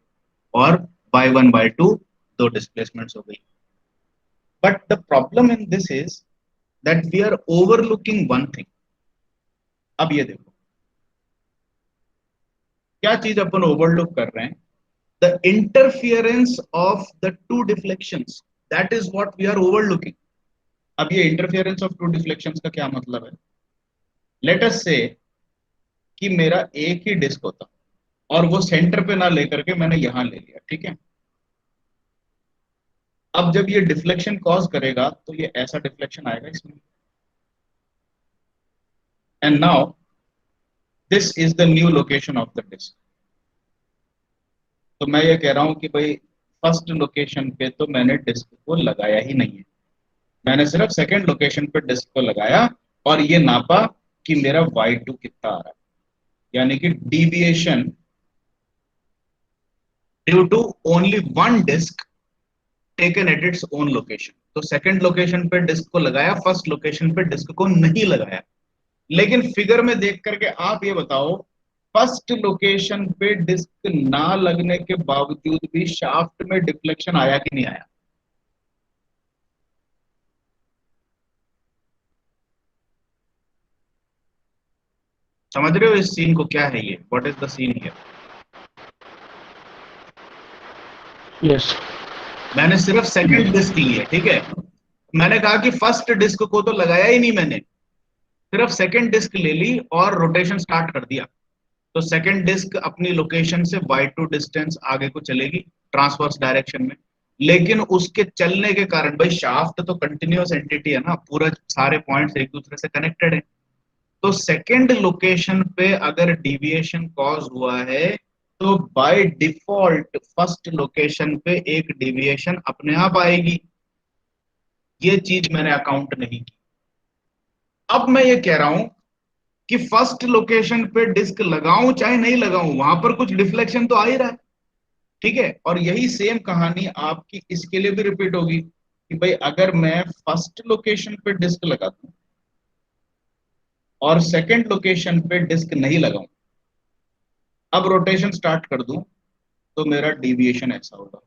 और y1 y2 दो डिस्प्लेसमेंट्स हो गई. But the problem in this is that we are overlooking one thing. अब ये देखो क्या चीज अपन ओवरलुक कर रहे हैं, the interference of the two deflections, that is what we are overlooking. अब ये interference of two deflections का क्या मतलब है? Let us say कि मेरा एक ही डिस्क होता और वो सेंटर पे ना लेकर के मैंने यहां ले लिया, ठीक है। अब जब ये डिफ्लेक्शन कॉज करेगा तो ये ऐसा डिफ्लेक्शन आएगा इसमें, and now this is the new location of the disc. तो मैं ये कह रहा हूं कि भाई फर्स्ट लोकेशन पे तो मैंने डिस्क को लगाया ही नहीं है, मैंने सिर्फ सेकंड लोकेशन पे डिस्क को लगाया और ये नापा कि मेरा y2 कितना आ रहा है, यानी कि deviation due to only one disc taken at its own location. तो सेकंड लोकेशन पे डिस्क को लगाया, फर्स्ट लोकेशन पे डिस्क को नहीं लगाया। लेकिन फिगर में देख करके आप ये बताओ, फर्स्ट लोकेशन पे डिस्क ना लगने के बावजूद भी शाफ्ट में डिफ्लेक्शन आया कि नहीं आया? समझ रहे हो इस सीन को? क्या है ये, what is the scene here? Yes मैंने सिर्फ सेकंड डिस्क ली है, ठीक है। मैंने कहा कि फर्स्ट डिस्क को तो लगाया ही नहीं मैंने, सिर्फ सेकंड डिस्क ले ली और रोटेशन स्टार्ट कर दिया। तो सेकंड डिस्क अपनी लोकेशन से y2 डिस्टेंस आगे को चलेगी ट्रांसवर्स डायरेक्शन में, लेकिन उसके चलने के कारण, भाई शाफ्ट तो कंटिन्यूअस एंटिटी है ना, पूरा सारे पॉइंट्स एक दूसरे से कनेक्टेड है। तो सेकंड लोकेशन पे अगर डिविएशन कॉज हुआ है तो बाय डिफॉल्ट फर्स्ट लोकेशन पे एक डिविएशन अपने आप आएगी। ये चीज मैंने अकाउंट नहीं की। अब मैं ये कह रहा हूं कि फर्स्ट लोकेशन पे डिस्क लगाऊं चाहे नहीं लगाऊं, वहां पर कुछ डिफ्लेक्शन तो आ ही रहा है, ठीक है। और यही सेम कहानी आपकी इसके लिए भी रिपीट होगी कि भाई अगर मैं फर्स्ट लोकेशन पे डिस्क लगा दूं और सेकंड लोकेशन पे डिस्क नहीं लगाऊं, अब रोटेशन स्टार्ट कर दूं, तो मेरा डिविएशन ऐसा होगा,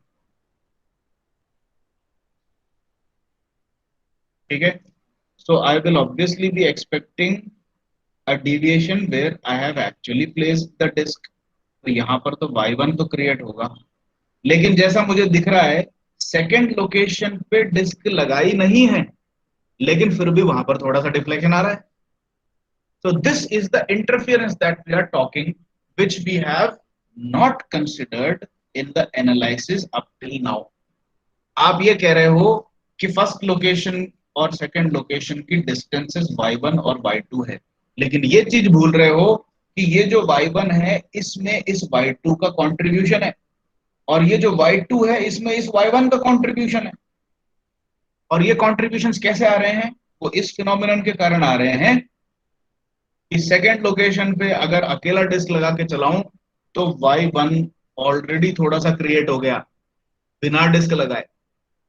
ठीक है। So I will obviously be expecting a deviation where I have actually placed the disc. तो यहां पर तो y1 तो क्रिएट होगा, लेकिन जैसा मुझे दिख रहा है सेकंड लोकेशन पे डिस्क लगाई नहीं है, लेकिन फिर भी वहां पर थोड़ा सा डिफ्लेक्शन आ रहा है। So this is the interference that we are talking, which we have not considered in the analysis up till now. आप ये कह रहे हो कि फर्स्ट लोकेशन और सेकंड लोकेशन की डिस्टेंसेस y1 और y2 है, लेकिन ये चीज भूल रहे हो कि ये जो y1 है इसमें इस y2 का कंट्रीब्यूशन है, और ये जो y2 है इसमें इस y1 का कंट्रीब्यूशन है। और ये कॉन्ट्रीब्यूशंस कैसे आ रहे हैं? वो इस फिनोमिनन के कारण आ रहे हैं कि सेकेंड लोकेशन पे अगर अकेला डिस्क लगा के चलाऊं तो y1 ऑलरेडी थोड़ा सा क्रिएट हो गया बिना डिस्क लगाए,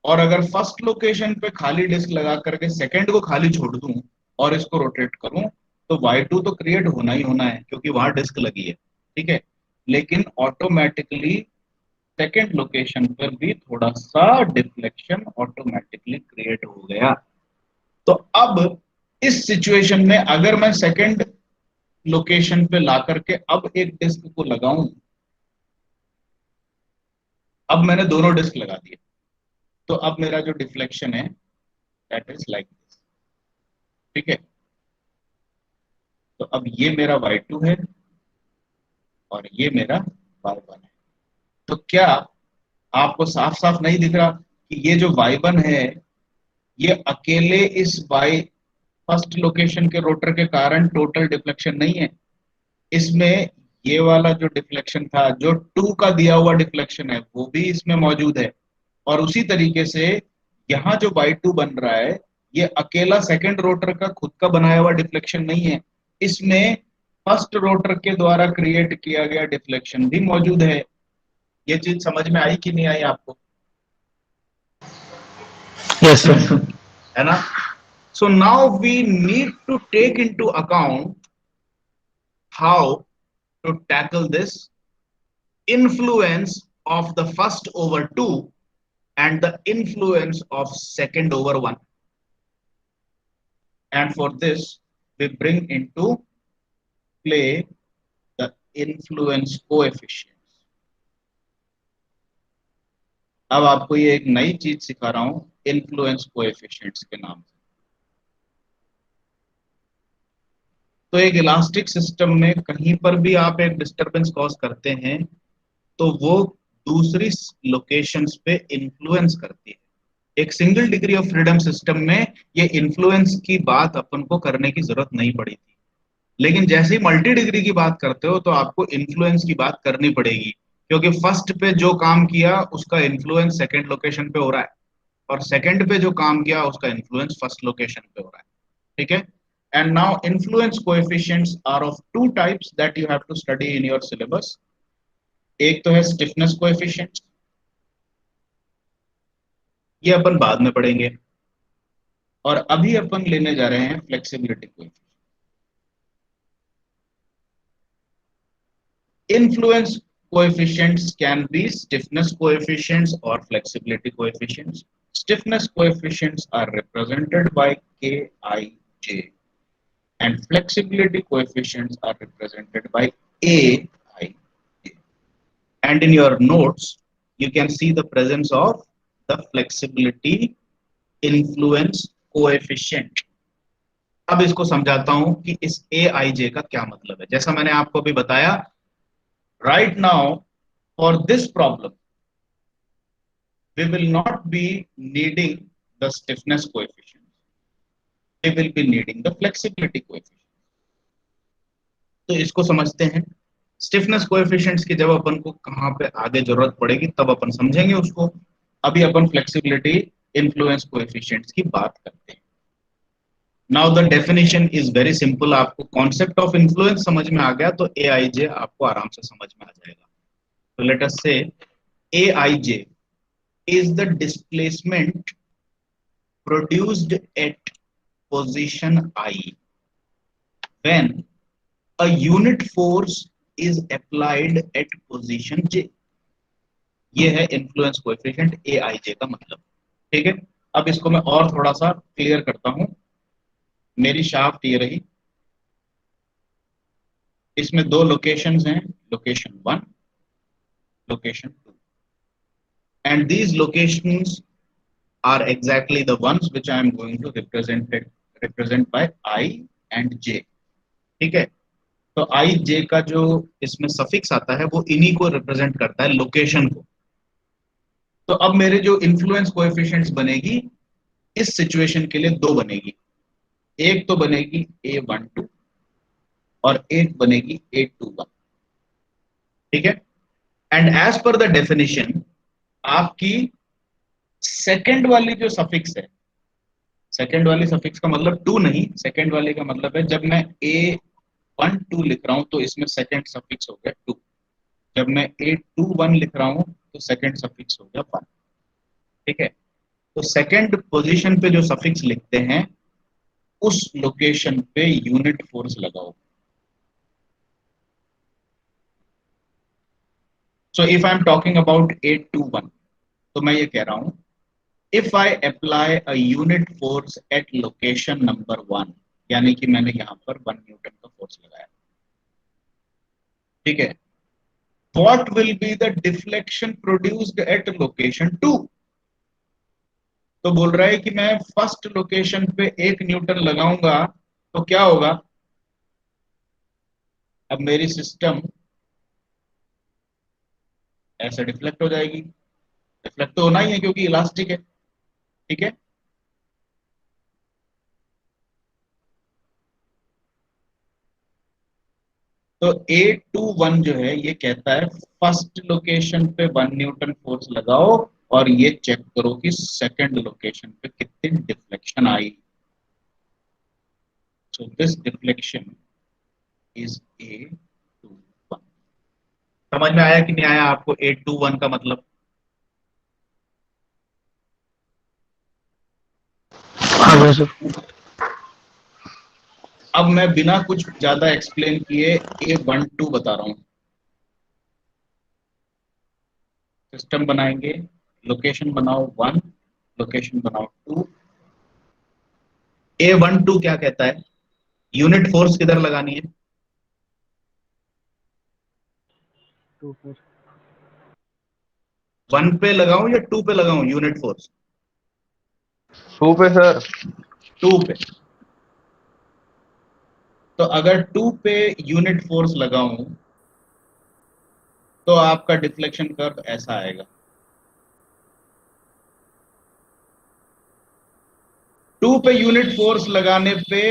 और अगर फर्स्ट लोकेशन पे खाली डिस्क लगा करके सेकेंड को खाली छोड़ दूं और इसको रोटेट करूं तो y2 तो क्रिएट होना ही होना है क्योंकि वहां डिस्क लगी है, ठीक है। लेकिन ऑटोमेटिकली सेकेंड लोकेशन पर भी थोड़ा सा डिफ्लेक्शन ऑटोमेटिकली क्रिएट हो गया। तो अब इस सिचुएशन में अगर मैं सेकेंड लोकेशन पे ला करके अब एक डिस्क को लगाऊं, अब मैंने दोनों डिस्क लगा दिए, तो अब मेरा जो डिफ्लेक्शन है दैट इज लाइक दिस, ठीक है। तो अब ये मेरा y2 है और ये मेरा y1 है। तो क्या आपको साफ साफ नहीं दिख रहा कि ये जो y1 है ये अकेले इस y फर्स्ट लोकेशन के रोटर के कारण टोटल डिफ्लेक्शन नहीं है, इसमें ये वाला जो डिफ्लेक्शन था जो 2 का दिया हुआ डिफ्लेक्शन है वो भी इसमें मौजूद है। और उसी तरीके से यहाँ जो y2 बन रहा है ये अकेला सेकंड रोटर का खुद का बनाया हुआ डिफ्लेक्शन नहीं है, इसमें फर्स्ट रोटर के द्वारा क्रिएट किया गया डिफ्लेक्शन भी मौजूद है। ये चीज समझ में आई कि नहीं आई आपको? यस सर है ना? So now we need to take into account how to tackle this influence of the first over 2 and the influence of second over 1. And for this, we bring into play the influence coefficients. अब आपको ये एक नई चीज सिखा रहा हूं influence coefficients के नाम से। तो एक इलास्टिक सिस्टम में कहीं पर भी आप एक डिस्टरबेंस कॉज करते हैं तो वो दूसरी लोकेशंस पे इन्फ्लुएंस करती है। एक single degree of freedom system में ये इन्फ्लुएंस की बात अपन को करने की जरूरत नहीं पड़ी थी, लेकिन जैसे ही मल्टी डिग्री की बात करते हो तो आपको इन्फ्लुएंस की बात करनी पड़ेगी, क्योंकि फर्स्ट पे जो काम किया उसका इन्फ्लुएंस सेकंड लोकेशन पे हो रहा है और सेकंड पे जो काम किया उसका इन्फ्लुएंस फर्स्ट लोकेशन पे हो रहा है। ठीक है। And now influence coefficients are of two types that you have to study in your syllabus. एक तो है स्टिफनेस कोएफिशिएंट, ये अपन बाद में पढ़ेंगे, और अभी अपन लेने जा रहे हैं flexibility coefficient. Influence coefficients can be stiffness coefficients or flexibility coefficients. Stiffness coefficients are represented by Kij and flexibility coefficients are represented by Aij. And in your notes, you can see the presence of the flexibility influence coefficient. अब इसको समझाता हूं कि इस Aij का क्या मतलब है। जैसा मैंने आपको अभी बताया, right now for this problem we will not be needing the stiffness coefficient, we will be needing the flexibility coefficient. तो इसको समझते हैं। स्टिफनेस कोएफिशिएंट्स की जब अपन को कहां पे आगे जरूरत पड़ेगी तब अपन समझेंगे उसको। अभी अपन फ्लेक्सिबिलिटी इन्फ्लुएंस कोएफिशिएंट्स की बात करते हैं। Now the definition is very simple. आपको कॉन्सेप्ट ऑफ इन्फ्लुएंस समझ में आ गया तो Aij आपको आराम से समझ में आ जाएगा। So let us say Aij is the displacement produced at position I when a unit force is applied at position J. ये है इन्फ्लुएंस कोएफिशिएंट Aij का मतलब। ठीक है। अब इसको मैं और थोड़ा सा क्लियर करता हूं। मेरी शाफ्ट ये रही, इसमें दो लोकेशंस हैं, location 1, location 2, and these locations are exactly the ones which I am going to represent by I and J. ठीक है। तो I J का जो इसमें सफिक्स आता है वो इन्हीं को रिप्रेजेंट करता है, लोकेशन को। तो अब मेरे जो इन्फ्लुएंस कोएफिशिएंट्स बनेगी इस सिचुएशन के लिए दो बनेगी, एक तो बनेगी A12 और एक बनेगी A21। ठीक है। And as per the definition आपकी सेकंड वाली जो सफिक्स है, सेकंड वाली सफिक्स का मतलब 2 नहीं, सेकंड वाली का मतलब है जब मैं A12 लिख रहा हूं तो इसमें सेकंड सफिक्स हो गया 2, जब मैं A21 लिख रहा हूं तो सेकंड सफिक्स हो गया 1। ठीक है। तो सेकंड पोजीशन पे जो सफिक्स लिखते हैं उस लोकेशन पे यूनिट फोर्स लगाओ। So if I am talking about A21 तो मैं ये कह रहा हूं if I apply a unit force at location number 1, यानी कि मैंने यहां पर 1 न्यूटन का फोर्स लगाया। ठीक है। What will be the deflection produced at location 2? तो बोल रहा है कि मैं फर्स्ट लोकेशन पे 1 न्यूटन लगाऊंगा तो क्या होगा, अब मेरी सिस्टम ऐसे डिफ्लेक्ट हो जाएगी। डिफ्लेक्ट तो होना ही है क्योंकि इलास्टिक है। ठीक है। तो A21 जो है ये कहता है फर्स्ट लोकेशन पे 1 न्यूटन फोर्स लगाओ और ये चेक करो कि सेकंड लोकेशन पे कितनी deflection I. So this deflection is A21। समझ में आया कि नहीं आया आपको A21 का मतलब? आ गया सर। अब मैं बिना कुछ ज्यादा एक्सप्लेन किए A12 बता रहा हूं। सिस्टम बनाएंगे, लोकेशन बनाओ 1, लोकेशन बनाओ 2। A12 क्या कहता है? यूनिट फोर्स किधर लगानी है? 2 पर 1 पे लगाऊं या 2 पे लगाऊं यूनिट फोर्स? 2 पे सर। 2 पे। तो अगर 2 पे यूनिट फोर्स लगाऊं तो आपका डिफ्लेक्शन कर्व ऐसा आएगा। 2 पे यूनिट फोर्स लगाने पे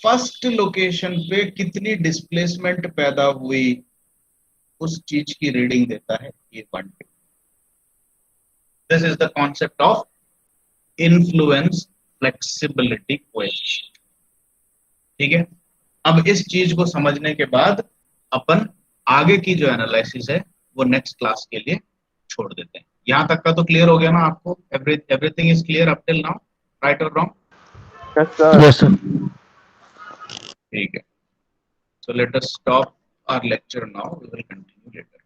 फर्स्ट लोकेशन पे कितनी डिस्प्लेसमेंट पैदा हुई उस चीज की रीडिंग देता है ये 1। This is the concept of influence flexibility coefficient. ठीक है, अब इस चीज को समझने के बाद अपन आगे की जो एनालिसिस है वो नेक्स्ट क्लास के लिए छोड़ देते हैं। यहां तक का तो क्लियर हो गया ना आपको? Everything is clear up till now, right और wrong? Yes sir. yes sir ठीक है, so let us stop our lecture now, we will continue later.